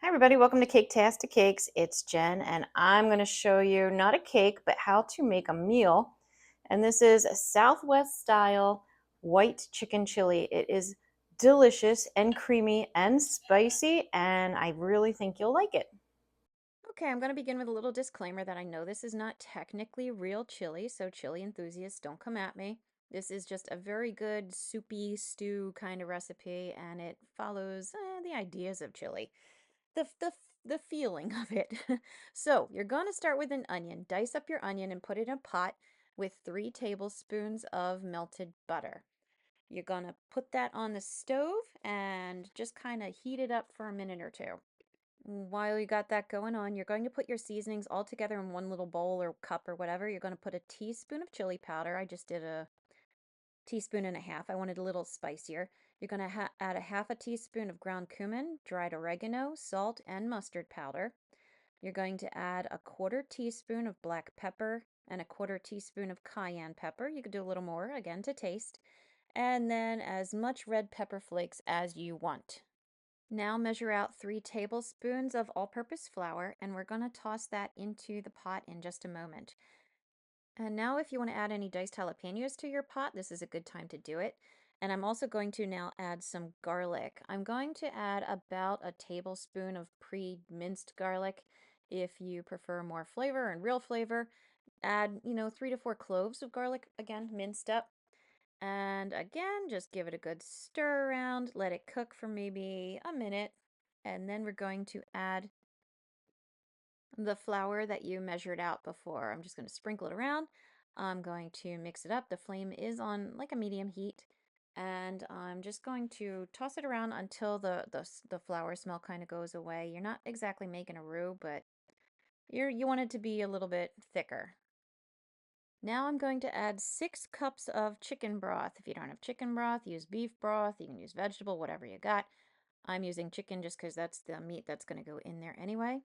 Everybody, welcome to Caketastic Cakes. It's Jen, and I'm going to show you not a cake, but how to make a meal. And this is a Southwest style white chicken chili. It is delicious and creamy and spicy, and I really think you'll like it. Okay, I'm going to begin with a little disclaimer that I know this is not technically real chili, so chili enthusiasts don't come at me. This is just a very good soupy stew kind of recipe, and it follows the ideas of chili. The feeling of it. So you're going to start with an onion. Dice up your onion and put it in a pot with 3 tablespoons of melted butter. You're going to put that on the stove and just kind of heat it up for a minute or two. While you got that going on, you're going to put your seasonings all together in one little bowl or cup or whatever. You're going to put a teaspoon of chili powder. I just did a teaspoon and a half. I wanted a little spicier. You're going to add a half a teaspoon of ground cumin, dried oregano, salt, and mustard powder. You're going to add a quarter teaspoon of black pepper and a quarter teaspoon of cayenne pepper. You could do a little more, again, to taste. And then as much red pepper flakes as you want. Now measure out 3 tablespoons of all-purpose flour, and we're going to toss that into the pot in just a moment. And now if you want to add any diced jalapenos to your pot, this is a good time to do it. And I'm also going to now add some garlic. I'm going to add about a tablespoon of pre-minced garlic. If you prefer more flavor and real flavor, add, 3 to 4 cloves of garlic, again, minced up. And again, just give it a good stir around, let it cook for maybe a minute. And then we're going to add the flour that you measured out before. I'm just going to sprinkle it around. I'm going to mix it up. The flame is on like a medium heat. And I'm just going to toss it around until the flour smell kind of goes away. You're not exactly making a roux, but you want it to be a little bit thicker. Now I'm going to add 6 cups of chicken broth. If you don't have chicken broth, use beef broth. You can use vegetable, whatever you got. I'm using chicken just because that's the meat that's going to go in there anyway.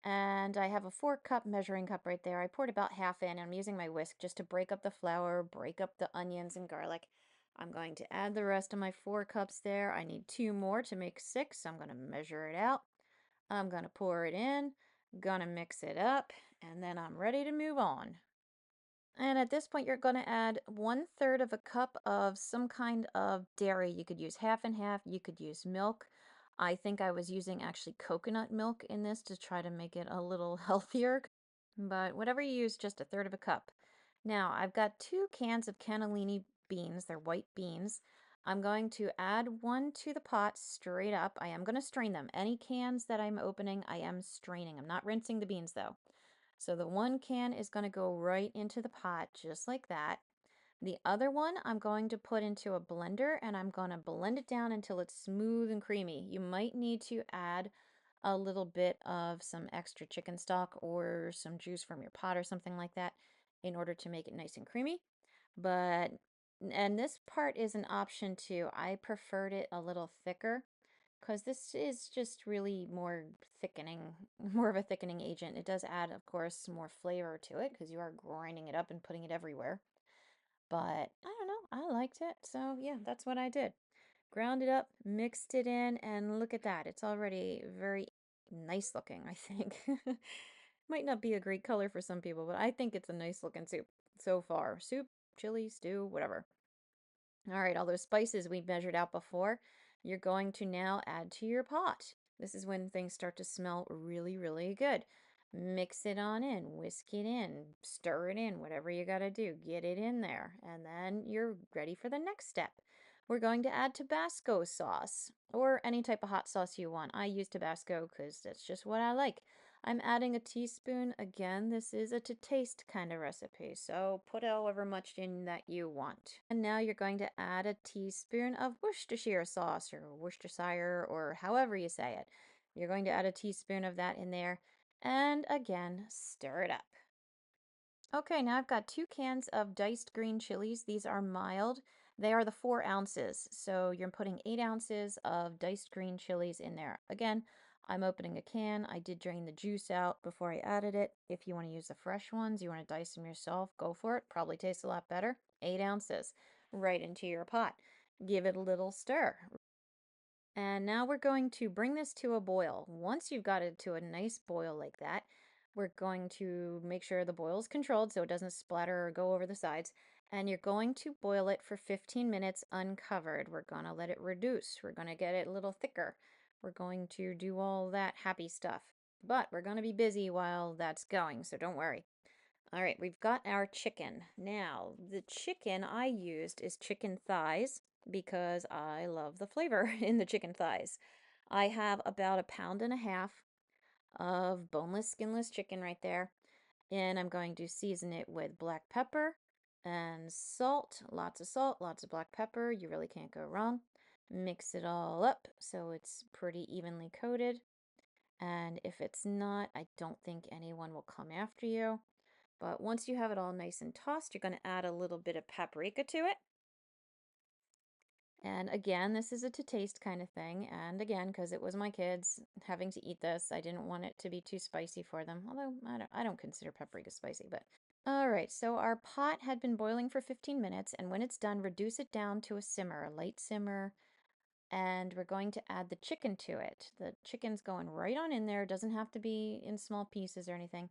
And I have a 4-cup measuring cup right there. I poured about half in, and I'm using my whisk just to break up the flour, break up the onions and garlic. I'm going to add the rest of my 4 cups there. I need 2 more to make 6, so I'm going to measure it out. I'm going to pour it in, gonna mix it up, and then I'm ready to move on. And at this point, you're going to add 1/3 of a cup of some kind of dairy. You could use half and half. You could use milk. I think I was using actually coconut milk in this to try to make it a little healthier. But whatever you use, just 1/3 of a cup. Now, I've got 2 cans of cannellini beans. They're white beans. I'm going to add one to the pot straight up. I am going to strain them. Any cans that I'm opening, I am straining. I'm not rinsing the beans though. So the 1 can is going to go right into the pot, just like that. The other one I'm going to put into a blender and I'm going to blend it down until it's smooth and creamy. You might need to add a little bit of some extra chicken stock or some juice from your pot or something like that in order to make it nice and creamy. And this part is an option too. I preferred it a little thicker because this is just really more thickening, more of a thickening agent. It does add, of course, more flavor to it because you are grinding it up and putting it everywhere. But I don't know, I liked it. So yeah, that's what I did. Ground it up, mixed it in, and look at that. It's already very nice looking, I think. Might not be a great color for some people, but I think it's a nice looking soup so far. Soup, chili, stew, whatever. All right, all those spices we measured out before, you're going to now add to your pot. This is when things start to smell really, really good. Mix it on in, whisk it in, stir it in, whatever you got to do. Get it in there, and then you're ready for the next step. We're going to add Tabasco sauce or any type of hot sauce you want. I use Tabasco because that's just what I like. I'm adding a teaspoon. Again, this is a to taste kind of recipe, so put however much in that you want. And now you're going to add a teaspoon of Worcestershire sauce or Worcestershire or however you say it. You're going to add a teaspoon of that in there and again, stir it up. Okay, now I've got 2 cans of diced green chilies. These are mild. They are the 4 ounces. So you're putting 8 ounces of diced green chilies in there. Again, I'm opening a can. I did drain the juice out before I added it. If you want to use the fresh ones, you want to dice them yourself, go for it. Probably tastes a lot better. 8 ounces right into your pot. Give it a little stir. And now we're going to bring this to a boil. Once you've got it to a nice boil like that, we're going to make sure the boil is controlled so it doesn't splatter or go over the sides. And you're going to boil it for 15 minutes uncovered. We're going to let it reduce. We're going to get it a little thicker. We're going to do all that happy stuff. But we're going to be busy while that's going, so don't worry. All right, we've got our chicken. Now, the chicken I used is chicken thighs because I love the flavor in the chicken thighs. I have about 1.5 pounds of boneless, skinless chicken right there. And I'm going to season it with black pepper and salt. Lots of black pepper. You really can't go wrong. Mix it all up so it's pretty evenly coated. And if it's not, I don't think anyone will come after you. But once you have it all nice and tossed, you're going to add a little bit of paprika to it. And again, this is a to taste kind of thing. And again, because it was my kids having to eat this, I didn't want it to be too spicy for them. Although I don't consider paprika spicy, but. All right, so our pot had been boiling for 15 minutes, and when it's done, reduce it down to a simmer, a light simmer, and we're going to add the chicken to it. The chicken's going right on in there, doesn't have to be in small pieces or anything.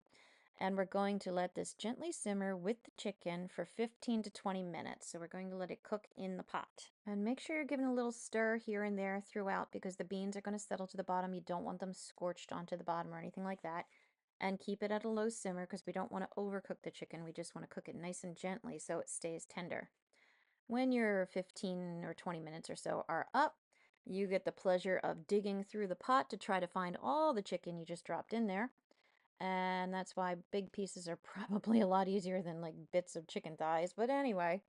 And we're going to let this gently simmer with the chicken for 15 to 20 minutes. So we're going to let it cook in the pot. And make sure you're giving a little stir here and there throughout because the beans are going to settle to the bottom. You don't want them scorched onto the bottom or anything like that. And keep it at a low simmer because we don't want to overcook the chicken. We just want to cook it nice and gently so it stays tender. When your 15 or 20 minutes or so are up, you get the pleasure of digging through the pot to try to find all the chicken you just dropped in there. And that's why big pieces are probably a lot easier than like bits of chicken thighs. But anyway,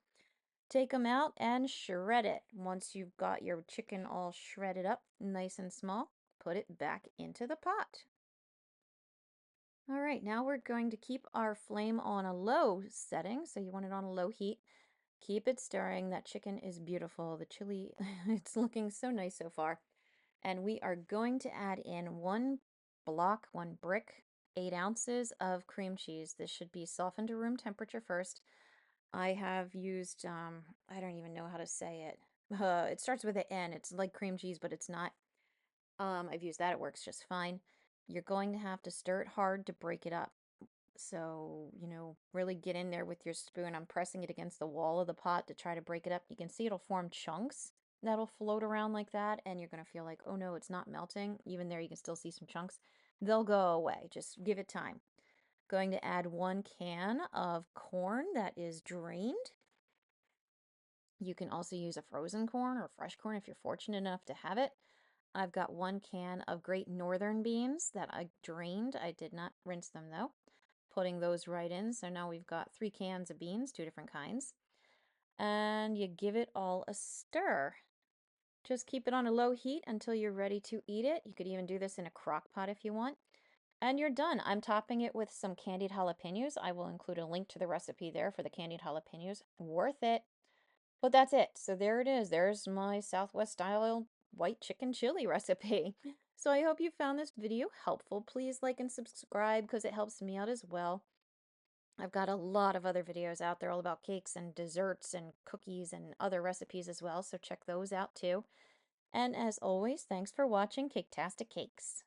take them out and shred it. Once you've got your chicken all shredded up, nice and small, put it back into the pot. All right, now we're going to keep our flame on a low setting. So you want it on a low heat. Keep it stirring. That chicken is beautiful. The chili, it's looking so nice so far. And we are going to add in one brick, 8 ounces of cream cheese. This should be softened to room temperature first. I have used, I don't even know how to say it. It starts with an N. It's like cream cheese, but it's not. I've used that. It works just fine. You're going to have to stir it hard to break it up. So, really get in there with your spoon. I'm pressing it against the wall of the pot to try to break it up. You can see it'll form chunks that'll float around like that, and you're going to feel like, oh no, it's not melting. Even there, you can still see some chunks. They'll go away. Just give it time. Going to add 1 can of corn that is drained. You can also use a frozen corn or fresh corn if you're fortunate enough to have it. I've got 1 can of Great Northern beans that I drained. I did not rinse them though. Putting those right in. So now we've got 3 cans of beans, 2 different kinds. And you give it all a stir. Just keep it on a low heat until you're ready to eat it. You could even do this in a crock pot if you want. And you're done. I'm topping it with some candied jalapenos. I will include a link to the recipe there for the candied jalapenos. Worth it. But that's it. So there it is. There's my Southwest style white chicken chili recipe. So I hope you found this video helpful. Please like and subscribe because it helps me out as well. I've got a lot of other videos out there all about cakes and desserts and cookies and other recipes as well, so check those out too. And as always, thanks for watching Caketastic Cakes.